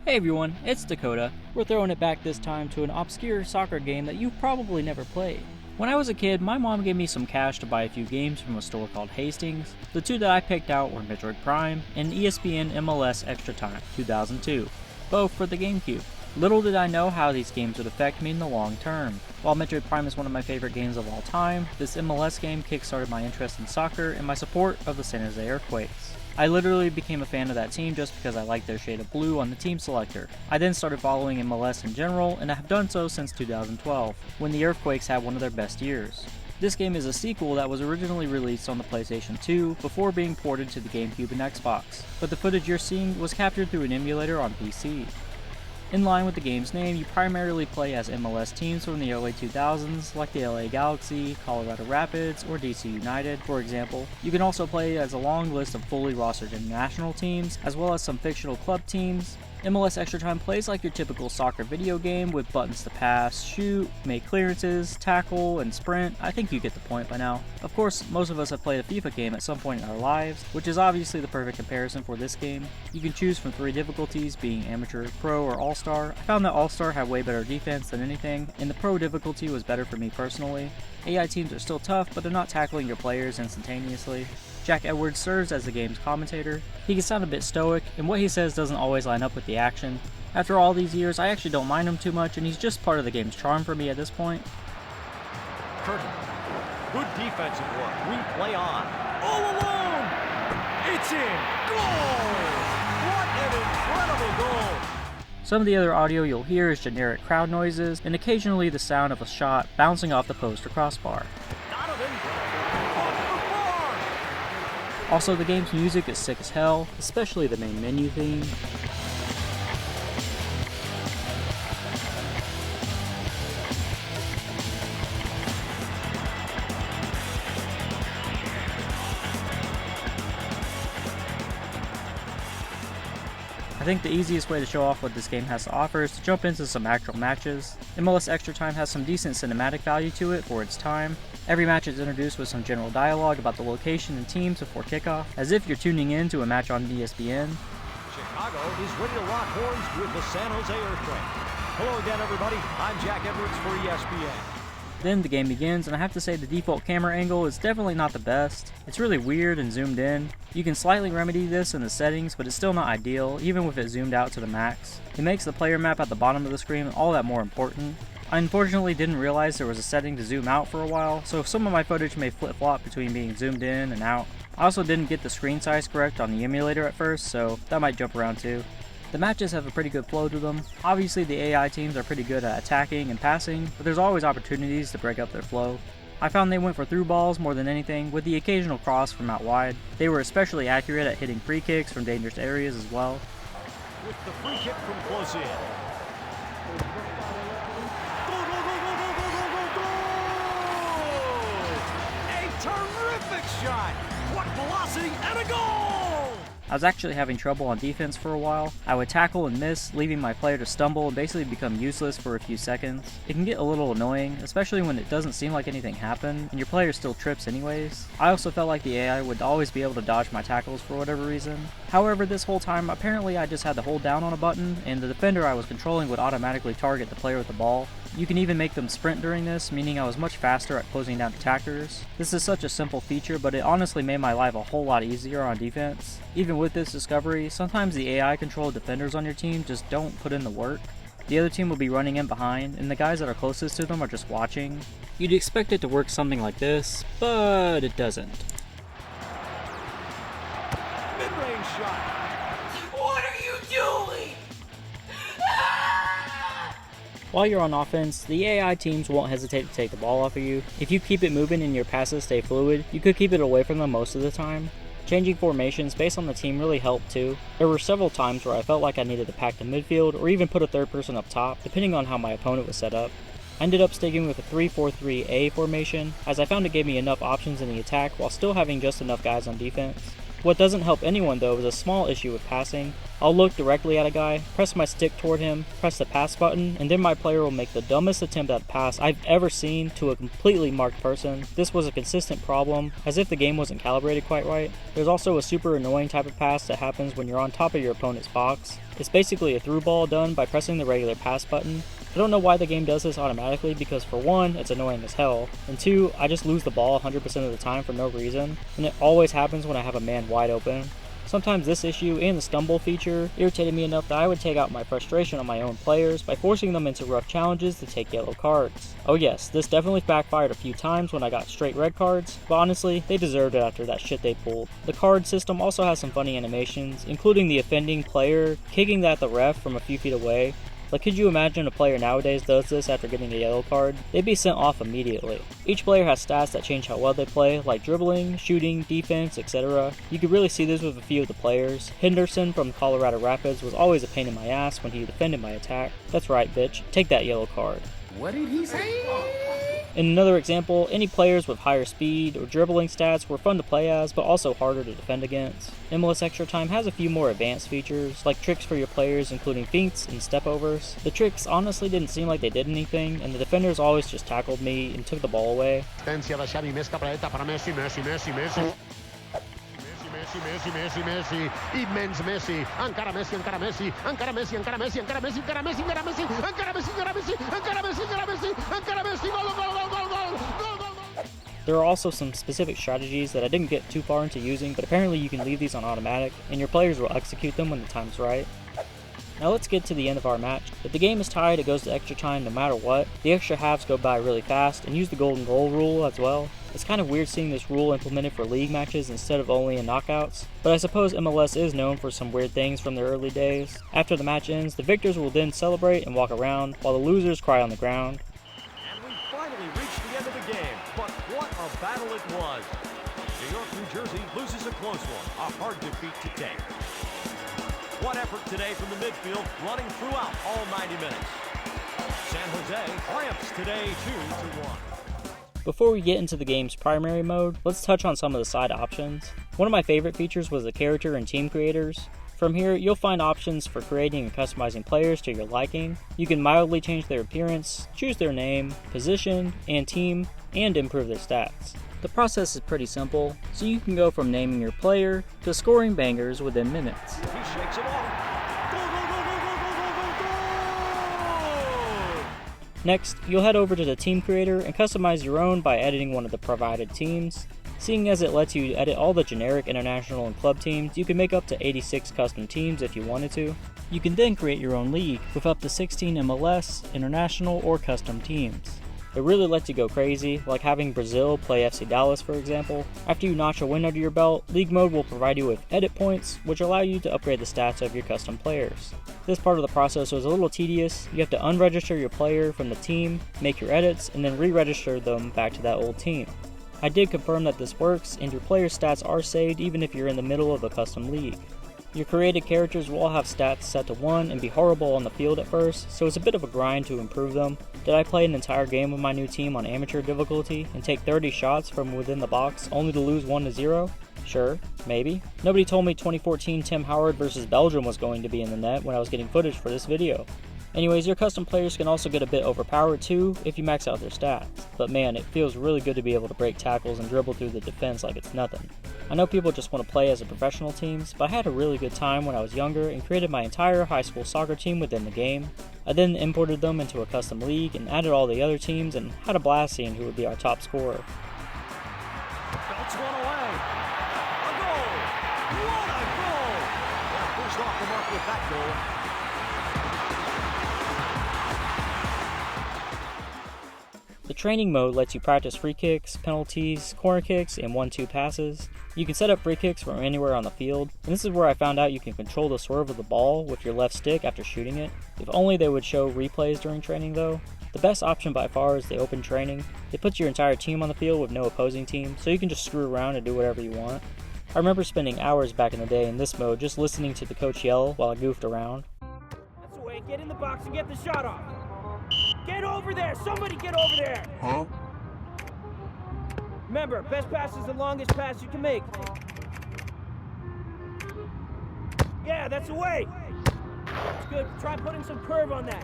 Hey everyone, it's Dakota. We're throwing it back this time to an obscure soccer game that you've probably never played. When I was a kid, my mom gave me some cash to buy a few games from a store called Hastings. The two that I picked out were Metroid Prime and ESPN MLS ExtraTime 2002, both for the GameCube. Little did I know how these games would affect me in the long term. While Metroid Prime is one of my favorite games of all time, this MLS game kickstarted my interest in soccer and my support of the San Jose Earthquakes. I literally became a fan of that team just because I liked their shade of blue on the team selector. I then started following MLS in general, and I have done so since 2012, when the Earthquakes had one of their best years. This game is a sequel that was originally released on the PlayStation 2 before being ported to the GameCube and Xbox, but the footage you're seeing was captured through an emulator on PC. In line with the game's name, you primarily play as MLS teams from the early 2000s, like the LA Galaxy, Colorado Rapids, or DC United, for example. You can also play as a long list of fully rostered international teams, as well as some fictional club teams. MLS ExtraTime plays like your typical soccer video game with buttons to pass, shoot, make clearances, tackle, and sprint. I think you get the point by now. Of course, most of us have played a FIFA game at some point in our lives, which is obviously the perfect comparison for this game. You can choose from 3 difficulties, being amateur, pro, or all-star. I found that all-star had way better defense than anything, and the pro difficulty was better for me personally. AI teams are still tough, but they're not tackling your players instantaneously. Jack Edwards serves as the game's commentator. He can sound a bit stoic, and what he says doesn't always line up with the action. After all these years, I actually don't mind him too much, and he's just part of the game's charm for me at this point. Curtin, good defensive work. We play on. All alone! It's in! Goal! What an incredible goal! Some of the other audio you'll hear is generic crowd noises, and occasionally the sound of a shot bouncing off the post or crossbar. Also, the game's music is sick as hell, especially the main menu theme. I think the easiest way to show off what this game has to offer is to jump into some actual matches. MLS ExtraTime has some decent cinematic value to it for its time. Every match is introduced with some general dialogue about the location and teams before kickoff, as if you're tuning in to a match on ESPN. Chicago is ready to lock horns with the San Jose Earthquake. Hello again, everybody. I'm Jack Edwards for ESPN. Then the game begins, and I have to say the default camera angle is definitely not the best. It's really weird and zoomed in. You can slightly remedy this in the settings, but it's still not ideal, even with it zoomed out to the max. It makes the player map at the bottom of the screen all that more important. I unfortunately didn't realize there was a setting to zoom out for a while, so some of my footage may flip-flop between being zoomed in and out. I also didn't get the screen size correct on the emulator at first, so that might jump around too. The matches have a pretty good flow to them. Obviously the AI teams are pretty good at attacking and passing, but there's always opportunities to break up their flow. I found they went for through balls more than anything, with the occasional cross from out wide. They were especially accurate at hitting free kicks from dangerous areas as well. With the free kick from close in. A terrific shot! What velocity and a goal! I was actually having trouble on defense for a while. I would tackle and miss, leaving my player to stumble and basically become useless for a few seconds. It can get a little annoying, especially when it doesn't seem like anything happened, and your player still trips anyways. I also felt like the AI would always be able to dodge my tackles for whatever reason. However, this whole time, apparently I just had to hold down on a button, and the defender I was controlling would automatically target the player with the ball. You can even make them sprint during this, meaning I was much faster at closing down attackers. This is such a simple feature, but it honestly made my life a whole lot easier on defense. Even with this discovery, sometimes the AI-controlled defenders on your team just don't put in the work. The other team will be running in behind, and the guys that are closest to them are just watching. You'd expect it to work something like this, but it doesn't. Mid-range shot. What are you doing? While you're on offense, the AI teams won't hesitate to take the ball off of you. If you keep it moving and your passes stay fluid, you could keep it away from them most of the time. Changing formations based on the team really helped too. There were several times where I felt like I needed to pack the midfield or even put a third person up top, depending on how my opponent was set up. I ended up sticking with a 3-4-3-A formation, as I found it gave me enough options in the attack while still having just enough guys on defense. What doesn't help anyone though is a small issue with passing. I'll look directly at a guy, press my stick toward him, press the pass button, and then my player will make the dumbest attempt at a pass I've ever seen to a completely marked person. This was a consistent problem, as if the game wasn't calibrated quite right. There's also a super annoying type of pass that happens when you're on top of your opponent's box. It's basically a through ball done by pressing the regular pass button. I don't know why the game does this automatically, because for one, it's annoying as hell, and two, I just lose the ball 100% of the time for no reason, and it always happens when I have a man wide open. Sometimes this issue and the stumble feature irritated me enough that I would take out my frustration on my own players by forcing them into rough challenges to take yellow cards. Oh yes, this definitely backfired a few times when I got straight red cards, but honestly, they deserved it after that shit they pulled. The card system also has some funny animations, including the offending player kicking at the ref from a few feet away. Like, could you imagine a player nowadays does this after getting a yellow card? They'd be sent off immediately. Each player has stats that change how well they play, like dribbling, shooting, defense, etc. You could really see this with a few of the players. Henderson from Colorado Rapids was always a pain in my ass when he defended my attack. That's right, bitch. Take that yellow card. What did he say? In another example, any players with higher speed or dribbling stats were fun to play as, but also harder to defend against. MLS ExtraTime has a few more advanced features, like tricks for your players including feints and stepovers. The tricks honestly didn't seem like they did anything, and the defenders always just tackled me and took the ball away. Messi, immens Messi, encara Messi, encara Messi, encara Messi, encara Messi, encara Messi, encara Messi, encara Messi, encara Messi, encara Messi, encara Messi, encara Messi, encara Messi, gol, gol, gol, gol, gol, gol, gol. There are also some specific strategies that I didn't get too far into using, but apparently you can leave these on automatic, and your players will execute them when the time's right. Now let's get to the end of our match. If the game is tied, it goes to extra time no matter what. The extra halves go by really fast, and use the golden goal rule as well. It's kind of weird seeing this rule implemented for league matches instead of only in knockouts, but I suppose MLS is known for some weird things from their early days. After the match ends, the victors will then celebrate and walk around, while the losers cry on the ground. And we finally reached the end of the game, but what a battle it was. New York, New Jersey loses a close one, a hard defeat today. What effort today from the midfield, running throughout all 90 minutes. San Jose triumphs today 2-1. Before we get into the game's primary mode, let's touch on some of the side options. One of my favorite features was the character and team creators. From here, you'll find options for creating and customizing players to your liking. You can mildly change their appearance, choose their name, position, and team, and improve their stats. The process is pretty simple, so you can go from naming your player to scoring bangers within minutes. He shakes it off. Goal, goal, goal, goal, goal, goal, goal, goal! Next, you'll head over to the team creator and customize your own by editing one of the provided teams. Seeing as it lets you edit all the generic international and club teams, you can make up to 86 custom teams if you wanted to. You can then create your own league with up to 16 MLS, international, or custom teams. It really lets you go crazy, like having Brazil play FC Dallas for example. After you notch a win under your belt, League Mode will provide you with edit points, which allow you to upgrade the stats of your custom players. This part of the process was a little tedious. You have to unregister your player from the team, make your edits, and then re-register them back to that old team. I did confirm that this works, and your player's stats are saved even if you're in the middle of a custom league. Your created characters will all have stats set to 1 and be horrible on the field at first, so it's a bit of a grind to improve them. Did I play an entire game with my new team on amateur difficulty and take 30 shots from within the box only to lose 1-0? Sure, maybe. Nobody told me 2014 Tim Howard vs Belgium was going to be in the net when I was getting footage for this video. Anyways, your custom players can also get a bit overpowered too if you max out their stats, but man, it feels really good to be able to break tackles and dribble through the defense like it's nothing. I know people just want to play as a professional teams, but I had a really good time when I was younger and created my entire high school soccer team within the game. I then imported them into a custom league and added all the other teams and had a blast seeing who would be our top scorer. Belts one away. A goal! What a goal! Yeah, first off the mark with that goal. The training mode lets you practice free kicks, penalties, corner kicks, and 1-2 passes. You can set up free kicks from anywhere on the field, and this is where I found out you can control the swerve of the ball with your left stick after shooting it. If only they would show replays during training though. The best option by far is the open training. It puts your entire team on the field with no opposing team, so you can just screw around and do whatever you want. I remember spending hours back in the day in this mode just listening to the coach yell while I goofed around. That's the way. Get in the box and get the shot off. Get over there! Somebody get over there! Huh? Remember, best pass is the longest pass you can make. Yeah, that's the way. That's good. Try putting some curve on that.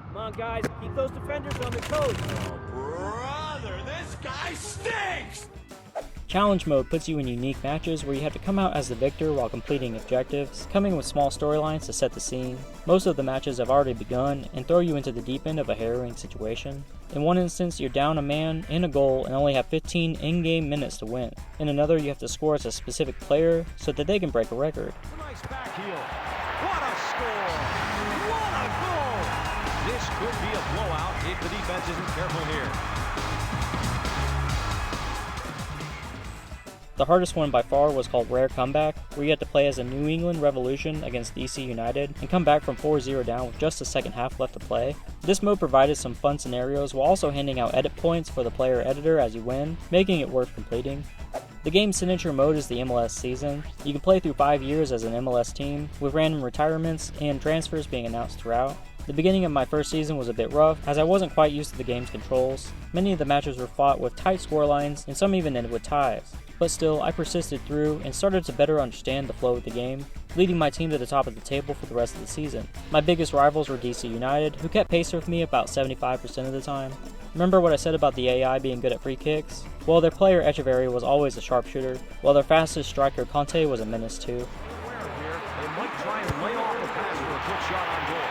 Come on, guys. Keep those defenders on their toes. Brother, this guy stinks! Challenge mode puts you in unique matches where you have to come out as the victor while completing objectives, coming with small storylines to set the scene. Most of the matches have already begun and throw you into the deep end of a harrowing situation. In one instance, you're down a man in a goal and only have 15 in-game minutes to win. In another, you have to score as a specific player so that they can break a record. A nice back heel. What a score! What a goal! This could be a blowout if the defense isn't careful here. The hardest one by far was called Rare Comeback, where you had to play as a New England Revolution against DC United and come back from 4-0 down with just the second half left to play. This mode provided some fun scenarios while also handing out edit points for the player editor as you win, making it worth completing. The game's signature mode is the MLS season. You can play through 5 years as an MLS team, with random retirements and transfers being announced throughout. The beginning of my first season was a bit rough, as I wasn't quite used to the game's controls. Many of the matches were fought with tight scorelines, and some even ended with ties. But still, I persisted through and started to better understand the flow of the game, leading my team to the top of the table for the rest of the season. My biggest rivals were DC United, who kept pace with me about 75% of the time. Remember what I said about the AI being good at free kicks? Well, their player Echeverry was always a sharpshooter, while their fastest striker Conte was a menace too. They might try and lay off the pass for a good shot on goal.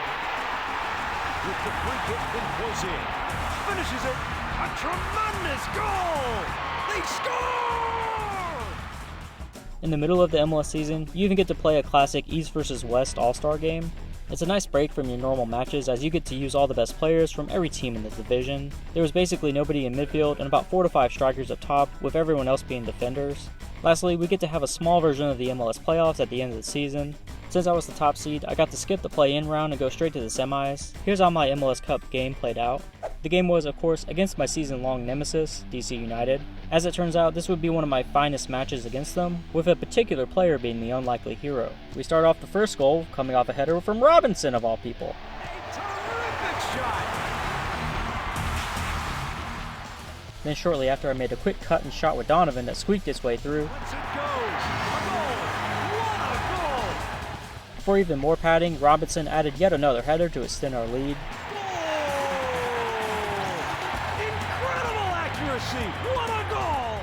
With the free kick been close in. Finishes it. A tremendous goal! They score! In the middle of the MLS season, you even get to play a classic East vs West All-Star game. It's a nice break from your normal matches as you get to use all the best players from every team in the division. There was basically nobody in midfield and about 4 to 5 strikers up top, with everyone else being defenders. Lastly, we get to have a small version of the MLS playoffs at the end of the season. Since I was the top seed, I got to skip the play-in round and go straight to the semis. Here's how my MLS Cup game played out. The game was, of course, against my season-long nemesis, DC United. As it turns out, this would be one of my finest matches against them, with a particular player being the unlikely hero. We start off the first goal coming off a header from Robinson, of all people. A terrific shot! Then shortly after, I made a quick cut and shot with Donovan that squeaked its way through. Let's it go! A goal! What a goal! For even more padding, Robinson added yet another header to extend our lead. Incredible accuracy! What a goal!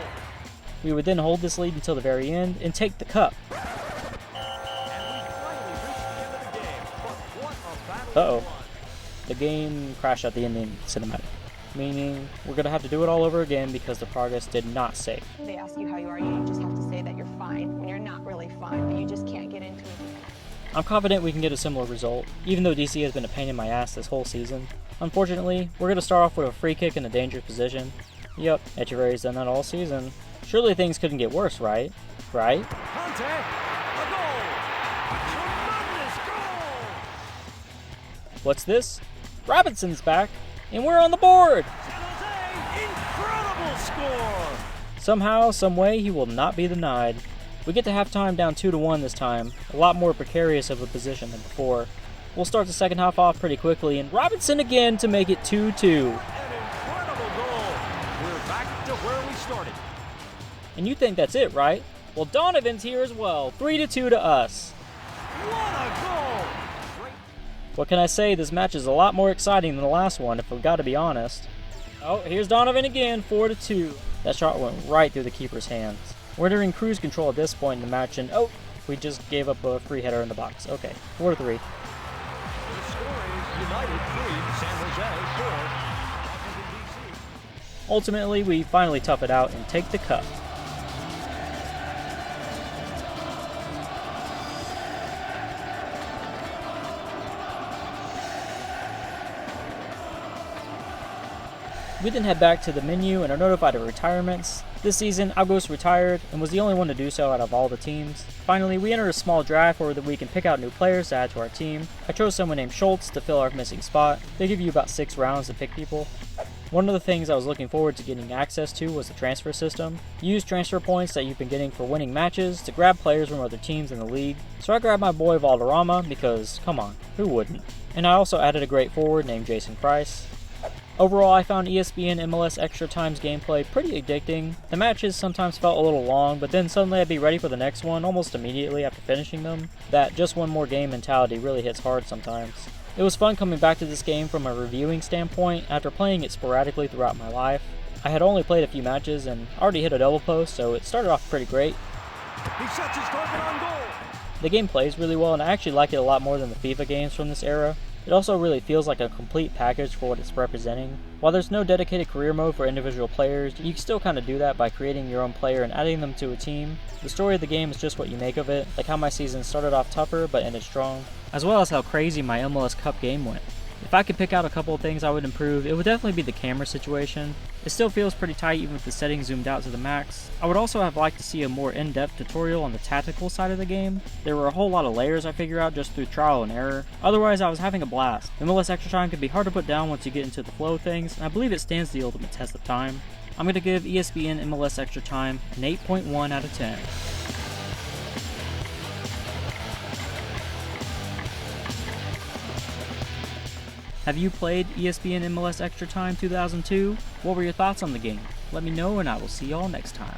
We would then hold this lead until the very end and take the cup. And we finally reached the end of the game. But what a battle Uh-oh. it was. The game crashed at the ending cinematic, meaning we're going to have to do it all over again because the progress did not save. They ask you how you are, you just have to say that you're fine when you're not really fine, but you just can't get into it. I'm confident we can get a similar result, even though DC has been a pain in my ass this whole season. Unfortunately, we're going to start off with a free kick in a dangerous position. Yep, Echeverry's done that all season. Surely things couldn't get worse, right? Right? Conte, a goal! A tremendous goal! What's this? Robinson's back, and we're on the board! San Jose, incredible score! Somehow, someway, he will not be denied. We get to halftime down 2-1 this time, a lot more precarious of a position than before. We'll start the second half off pretty quickly, and Robinson again to make it 2-2. An incredible goal! We're back to where we started. And you think that's it, right? Well, Donovan's here as well, 3-2 to us. What a goal! Great. What can I say, this match is a lot more exciting than the last one, if we've got to be honest. Oh, here's Donovan again, 4-2. That shot went right through the keeper's hands. We're entering cruise control at this point in the match, and oh, we just gave up a free header in the box. Okay, 4-3. The score is United 3, San Jose 4. Washington, D.C. Ultimately, we finally tough it out and take the cup. We then head back to the menu and are notified of retirements. This season, August retired and was the only one to do so out of all the teams. Finally, we enter a small draft where we can pick out new players to add to our team. I chose someone named Schultz to fill our missing spot. They give you about 6 rounds to pick people. One of the things I was looking forward to getting access to was the transfer system. Use transfer points that you've been getting for winning matches to grab players from other teams in the league. So I grabbed my boy Valderrama because, come on, who wouldn't? And I also added a great forward named Jason Price. Overall, I found ESPN MLS ExtraTime's gameplay pretty addicting. The matches sometimes felt a little long, but then suddenly I'd be ready for the next one almost immediately after finishing them. That just one more game mentality really hits hard sometimes. It was fun coming back to this game from a reviewing standpoint after playing it sporadically throughout my life. I had only played a few matches and already hit a double post, so it started off pretty great. He sets his target on goal. The game plays really well, and I actually like it a lot more than the FIFA games from this era. It also really feels like a complete package for what it's representing. While there's no dedicated career mode for individual players, you can still kind of do that by creating your own player and adding them to a team. The story of the game is just what you make of it, like how my season started off tougher but ended strong, as well as how crazy my MLS Cup game went. If I could pick out a couple of things I would improve, it would definitely be the camera situation. It still feels pretty tight even with the settings zoomed out to the max. I would also have liked to see a more in-depth tutorial on the tactical side of the game. There were a whole lot of layers I figured out just through trial and error. Otherwise, I was having a blast. MLS ExtraTime can be hard to put down once you get into the flow of things, and I believe it stands the ultimate test of time. I'm going to give ESPN MLS ExtraTime an 8.1 out of 10. Have you played ESPN MLS ExtraTime 2002? What were your thoughts on the game? Let me know and I will see y'all next time.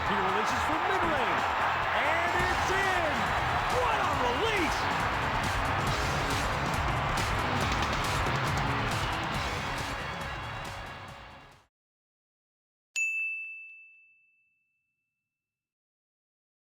He releases from mid-range, and it's in!